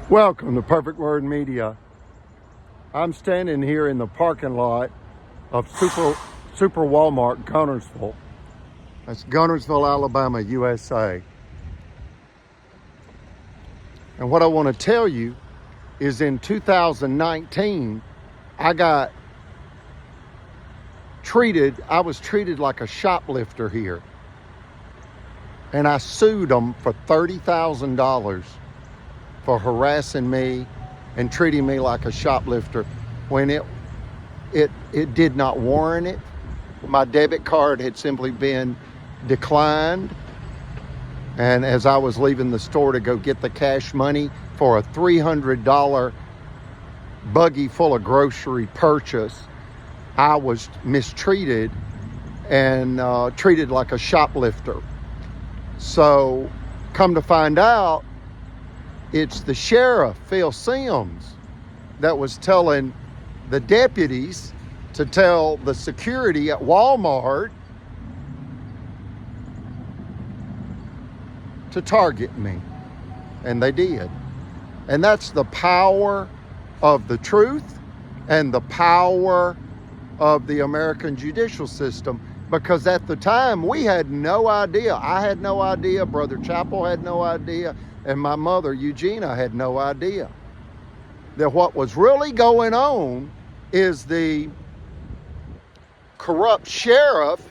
Welcome to Perfect Word Media. I'm standing here in the parking lot of Super Walmart, Gunnersville. That's Gunnersville, Alabama, USA. And what I want to tell you is in 2019, I was treated like a shoplifter here. And I sued them for $30,000 for harassing me and treating me like a shoplifter when it did not warrant it. My debit card had simply been declined. And as I was leaving the store to go get the cash money for a $300 buggy full of grocery purchase, I was mistreated and treated like a shoplifter. So come to find out, it's the sheriff, Phil Sims, that was telling the deputies to tell the security at Walmart to target me. And they did. And that's the power of the truth and the power of the American judicial system. Because at the time, we had no idea. I had no idea. Brother Chappell had no idea. And my mother, Eugenia, had no idea that what was really going on is the corrupt sheriff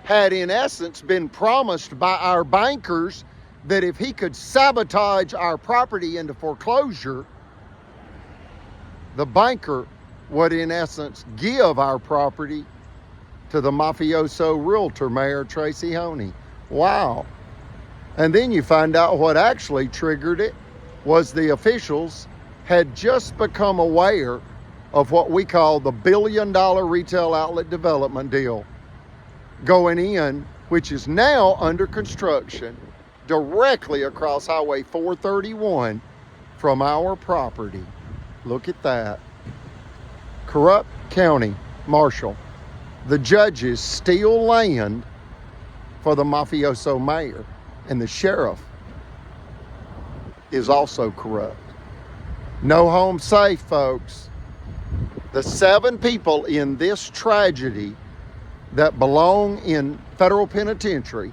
had, in essence, been promised by our bankers that if he could sabotage our property into foreclosure, the banker would, in essence, give our property to the mafioso realtor, Mayor Tracy Honey. Wow. And then you find out what actually triggered it was the officials had just become aware of what we call the $1 billion retail outlet development deal going in, which is now under construction directly across Highway 431 from our property. Look at that. Corrupt county marshal. The judges steal land for the mafioso mayor. And the sheriff is also corrupt. No home safe, folks. The 7 people in this tragedy that belong in federal penitentiary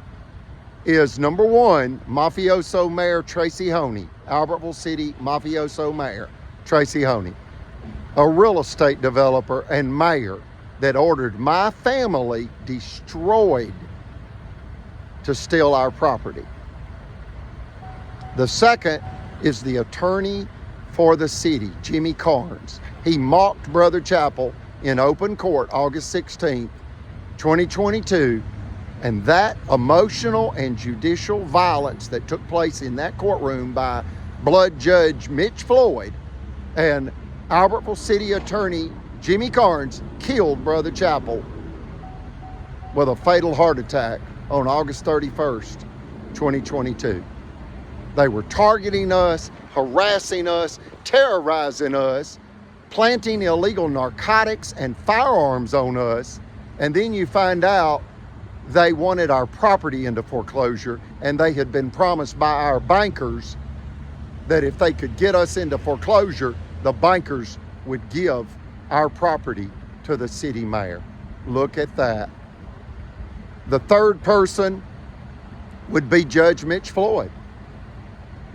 is, number 1, mafioso mayor Tracy Honey, Albertville City mafioso mayor Tracy Honey, a real estate developer and mayor that ordered my family destroyed to steal our property. The second is the attorney for the city, Jimmy Carnes. He mocked Brother Chappell in open court August 16th, 2022, and that emotional and judicial violence that took place in that courtroom by Blood Judge Mitch Floyd and Albertville City Attorney Jimmy Carnes killed Brother Chappell with a fatal heart attack on August 31st, 2022. They were targeting us, harassing us, terrorizing us, planting illegal narcotics and firearms on us, and then you find out they wanted our property into foreclosure, and they had been promised by our bankers that if they could get us into foreclosure, the bankers would give our property to the city mayor. Look at that. The third person would be Judge Mitch Floyd.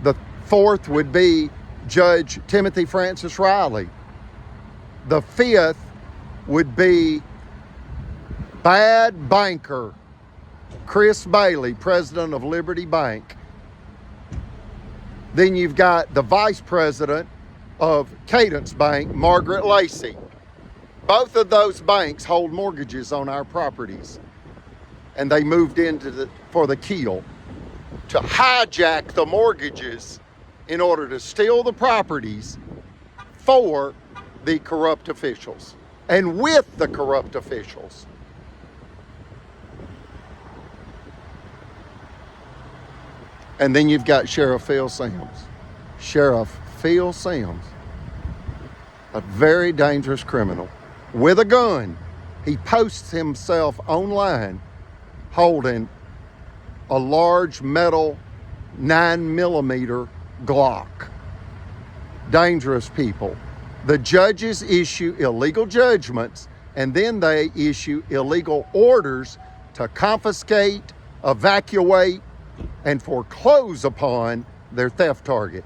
The fourth would be Judge Timothy Francis Riley. The fifth would be bad banker Chris Bailey, president of Liberty Bank. Then you've got the vice president of Cadence Bank, Margaret Lacey. Both of those banks hold mortgages on our properties. And they moved into for the kill to hijack the mortgages in order to steal the properties for the corrupt officials and with the corrupt officials. And then you've got Sheriff Phil Sims. Sheriff Phil Sims, a very dangerous criminal with a gun. He posts himself online holding a large metal 9mm Glock. dangerous people. The judges issue illegal judgments, and then they issue illegal orders to confiscate, evacuate, and foreclose upon their theft target.